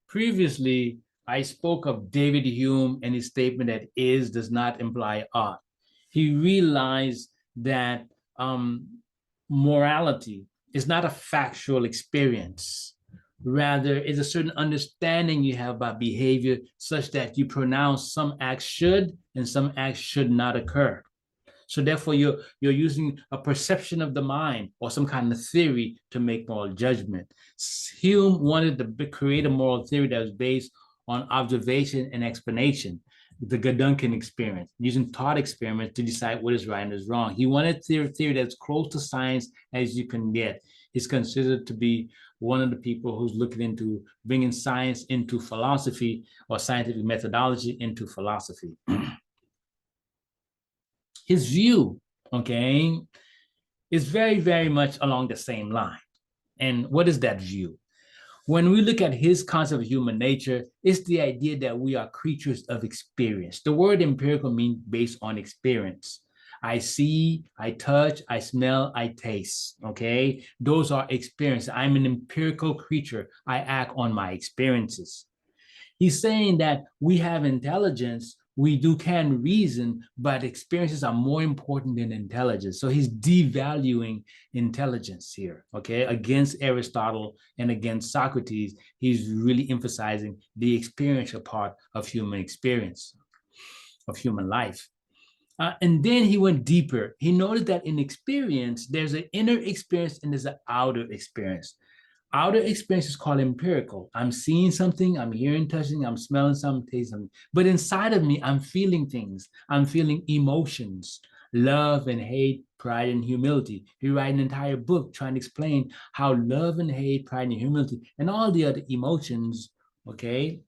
Previously, I spoke of David Hume and his statement that is does not imply ought. He realized that morality is not a factual experience. Rather, it's a certain understanding you have about behavior such that you pronounce some acts should and some acts should not occur. So therefore, you're using a perception of the mind or some kind of theory to make moral judgment. Hume wanted to create a moral theory that was based on observation and explanation, the Goduncan experience, using thought experiments to decide what is right and is wrong. He wanted a theory that's close to science as you can get. He's considered to be one of the people who's looking into bringing science into philosophy or scientific methodology into philosophy. His view, okay, is very, very much along the same line. And what is that view? When we look at his concept of human nature, it's the idea that we are creatures of experience. The word empirical means based on experience. I see, I touch, I smell, I taste, okay? Those are experiences. I'm an empirical creature. I act on my experiences. He's saying that we have intelligence, we can reason, but experiences are more important than intelligence. So he's devaluing intelligence here, okay? Against Aristotle and against Socrates, he's really emphasizing the experiential part of human experience, of human life. And then he went deeper. He noted that in experience, there's an inner experience and there's an outer experience. Outer experience is called empirical. I'm seeing something, I'm hearing, touching, I'm smelling something, tasting something. But inside of me, I'm feeling things. I'm feeling emotions, love and hate, pride and humility. He wrote an entire book trying to explain how love and hate, pride and humility, and all the other emotions, okay,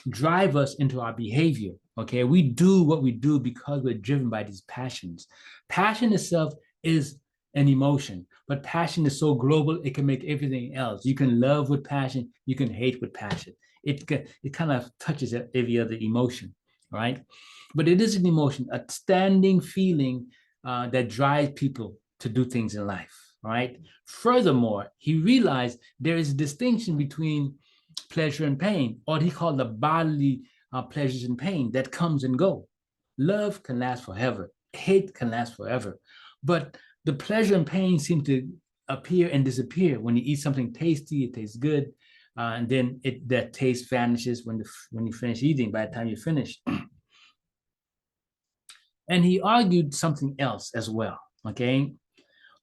drive us into our behavior. Okay, we do what we do because we're driven by these passions. Passion itself is an emotion, but passion is so global it can make everything else. You can love with passion, you can hate with passion. It kind of touches every other emotion, right? But it is an emotion, a standing feeling that drives people to do things in life, right? Furthermore, he realized there is a distinction between pleasure and pain, or he called the bodily pleasures and pain that comes and go. Love can last forever. Hate can last forever. But the pleasure and pain seem to appear and disappear. When you eat something tasty, it tastes good, and then that taste vanishes when you finish eating. By the time you finish, and he argued something else as well. Okay,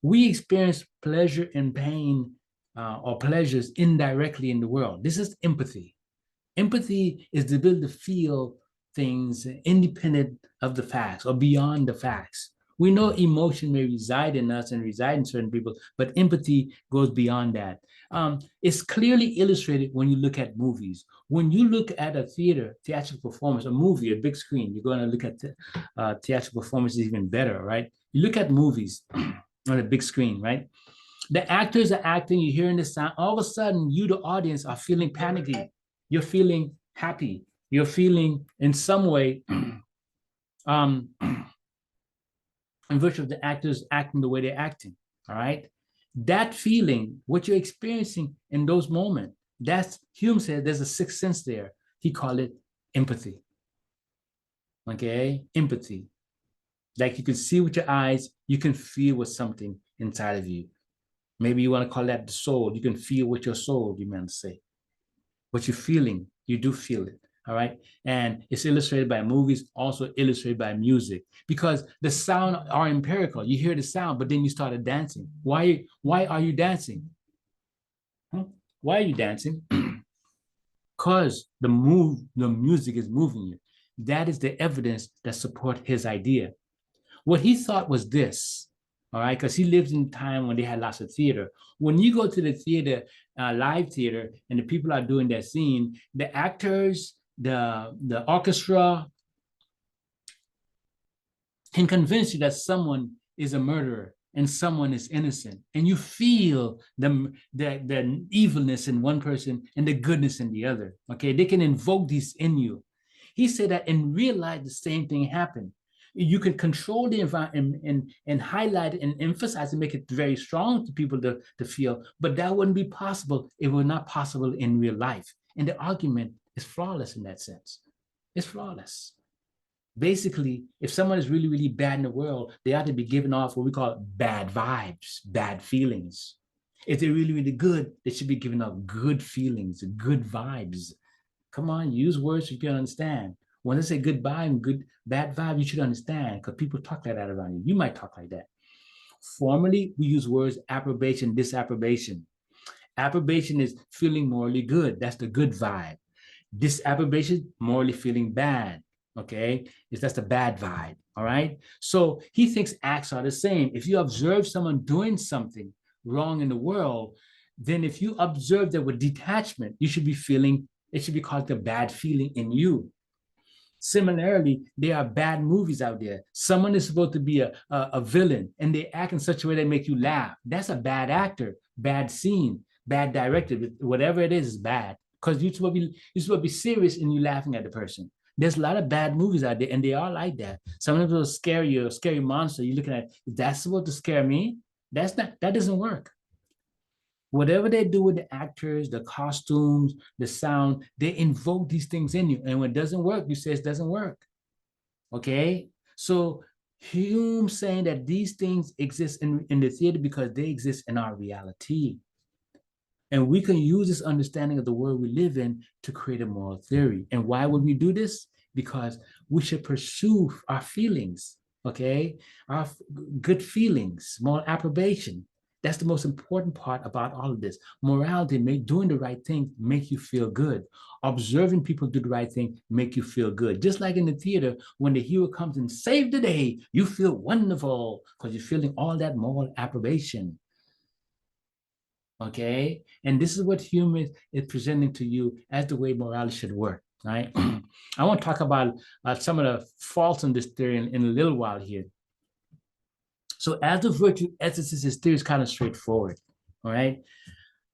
we experience pleasure and pain or pleasures indirectly in the world. This is empathy. Empathy is the ability to feel things independent of the facts or beyond the facts. We know emotion may reside in us and reside in certain people, but empathy goes beyond that. It's clearly illustrated when you look at movies. When you look at a theatrical performance, a movie, a big screen, you're going to look at theatrical performances even better, right? You look at movies on a big screen, right? The actors are acting, you're hearing the sound. All of a sudden, you, the audience, are feeling panicky. You're feeling happy. You're feeling in some way, in virtue of the actors acting the way they're acting. All right. That feeling, what you're experiencing in those moments, that's Hume said there's a sixth sense there. He called it empathy. Okay, empathy. Like you can see with your eyes, you can feel with something inside of you. Maybe you want to call that the soul. You can feel with your soul, you meant to say. What you're feeling, you do feel it. All right. And it's illustrated by movies, also illustrated by music, because the sound are empirical. You hear the sound, but then you started dancing. Why are you dancing? Huh? Why are you dancing? Because the music is moving you. That is the evidence that support his idea. What he thought was this, all right, because he lived in a time when they had lots of theater. When you go to the theater, live theater, and the people are doing their scene, the actors, the orchestra can convince you that someone is a murderer and someone is innocent. And you feel the evilness in one person and the goodness in the other, okay? They can invoke these in you. He said that in real life, the same thing happened. You can control the environment and highlight it and emphasize and make it very strong to people to feel, but that wouldn't be possible. It was not possible in real life. And the argument is flawless in that sense. It's flawless. Basically, if someone is really, really bad in the world, they ought to be giving off what we call bad vibes, bad feelings. If they're really, really good, they should be giving off good feelings, good vibes. Come on, use words you can understand. When they say good vibe and good bad vibe, you should understand because people talk like that around you. You might talk like that. Formally, we use words approbation, disapprobation. Approbation is feeling morally good. That's the good vibe. Disapprobation, morally feeling bad. Okay, that's the bad vibe. All right. So he thinks acts are the same. If you observe someone doing something wrong in the world, then if you observe that with detachment, you should be feeling, it should be called the bad feeling in you. Similarly, there are bad movies out there. Someone is supposed to be a villain and they act in such a way that make you laugh. That's a bad actor, bad scene, bad director. Whatever it is bad because you're supposed to be serious and you're laughing at the person. There's a lot of bad movies out there and they are like that. Some of them will scare you, a scary monster. You're looking at, that's supposed to scare me? That doesn't work. Whatever they do with the actors, the costumes, the sound, they invoke these things in you. And when it doesn't work, you say it doesn't work. Okay? So Hume saying that these things exist in the theater because they exist in our reality. And we can use this understanding of the world we live in to create a moral theory. And why would we do this? Because we should pursue our feelings, okay? Our good feelings, moral approbation. That's the most important part about all of this. Morality, doing the right thing, make you feel good. Observing people do the right thing, make you feel good. Just like in the theater, when the hero comes and saves the day, you feel wonderful because you're feeling all that moral approbation. Okay? And this is what Hume is presenting to you as the way morality should work, right? I want to talk about some of the faults in this theory in a little while here. So as the virtue ethicist, his theory is kind of straightforward, all right?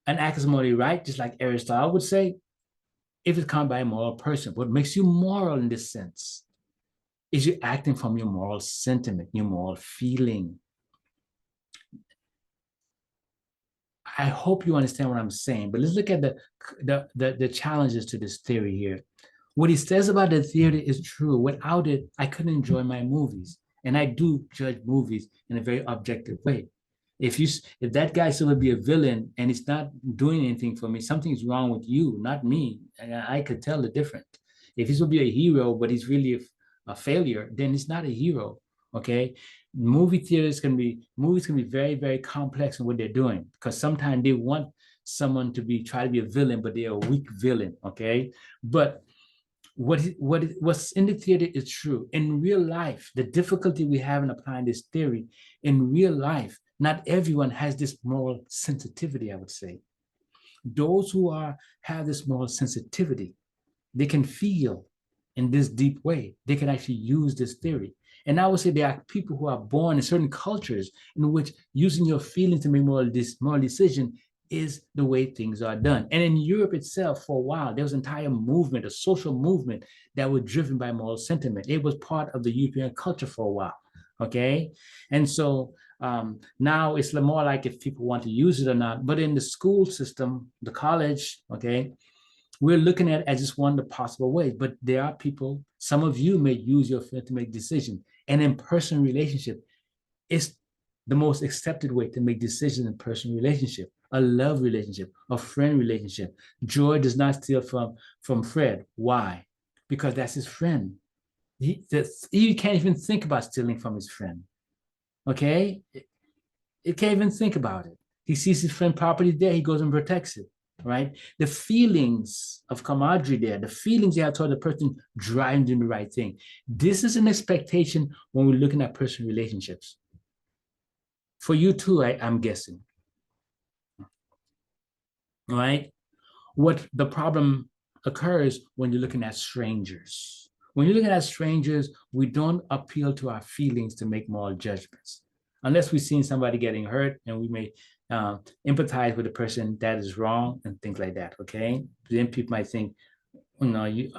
An act is morally right, just like Aristotle would say, if it's come by a moral person. What makes you moral in this sense is you acting from your moral sentiment, your moral feeling. I hope you understand what I'm saying, but let's look at the challenges to this theory here. What he says about the theater is true. Without it, I couldn't enjoy my movies. And I do judge movies in a very objective way. If that guy's going to be a villain and he's not doing anything for me, something's wrong with you, not me. And I could tell the difference. If he's going to be a hero, but he's really a failure, then he's not a hero. Okay. Movies can be very, very complex in what they're doing because sometimes they want someone to try to be a villain, but they're a weak villain. Okay. But what's in the theater is true. In real life, the difficulty we have in applying this theory, in real life, not everyone has this moral sensitivity, I would say. Those who have this moral sensitivity, they can feel in this deep way. They can actually use this theory. And I would say there are people who are born in certain cultures in which using your feelings to make moral decision is the way things are done. And in Europe itself, for a while, there was an entire movement, a social movement that was driven by moral sentiment. It was part of the European culture for a while, okay? And so now it's more like if people want to use it or not. But in the school system, the college, okay, we're looking at it as just one of the possible ways. But there are people, some of you may use your feelings to make decisions. And in personal relationship, it's the most accepted way to make decisions in personal relationship, a love relationship, a friend relationship. Joy does not steal from Fred. Why? Because that's his friend. He can't even think about stealing from his friend. Okay? He can't even think about it. He sees his friend property there, he goes and protects it, right? The feelings of camaraderie there, the feelings you have toward the person driving doing the right thing. This is an expectation when we're looking at personal relationships. For you too, I'm guessing. Right? What the problem occurs when you're looking at strangers. When you're looking at strangers, we don't appeal to our feelings to make moral judgments. Unless we've seen somebody getting hurt and we may empathize with the person that is wrong and things like that, okay? Then people might think,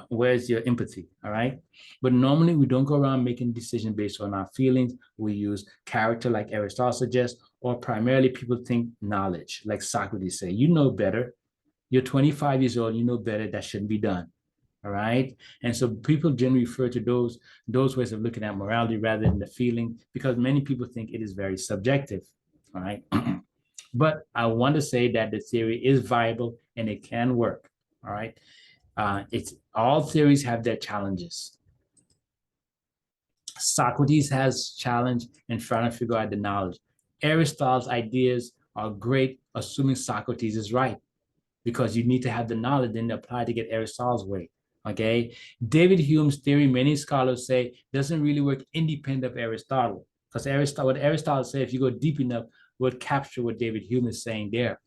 where's your empathy, all right? But normally we don't go around making decisions based on our feelings. We use character like Aristotle suggests, or primarily people think knowledge, like Socrates say, you know better. You're 25 years old, you know better, that shouldn't be done. All right. And so people generally refer to those ways of looking at morality rather than the feeling, because many people think it is very subjective. All right. But I want to say that the theory is viable and it can work. All right. It's all theories have their challenges. Socrates has challenge in trying to figure out the knowledge. Aristotle's ideas are great, assuming Socrates is right, because you need to have the knowledge and apply to get Aristotle's way. Okay. David Hume's theory, many scholars say, doesn't really work independent of Aristotle, because what Aristotle said, if you go deep enough, would capture what David Hume is saying there.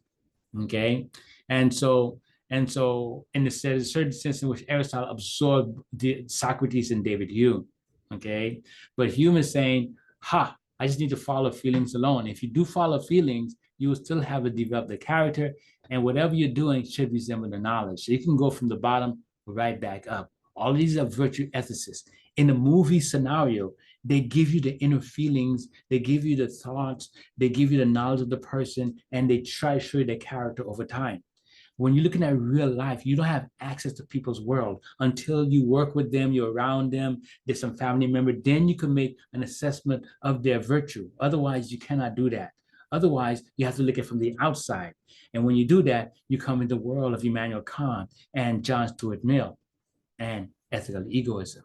Okay. And so, in a certain sense in which Aristotle absorbed Socrates and David Hume. Okay. But Hume is saying, I just need to follow feelings alone. If you do follow feelings, you will still have to develop the character, and whatever you're doing should resemble the knowledge. So you can go from the bottom right back up. All of these are virtue ethicists. In a movie scenario, they give you the inner feelings, they give you the thoughts, they give you the knowledge of the person, and they try to show you their character over time. When you're looking at real life, you don't have access to people's world until you work with them, you're around them, there's some family member, then you can make an assessment of their virtue. Otherwise, you cannot do that. Otherwise, you have to look at it from the outside. And when you do that, you come in the world of Immanuel Kant and John Stuart Mill and ethical egoism.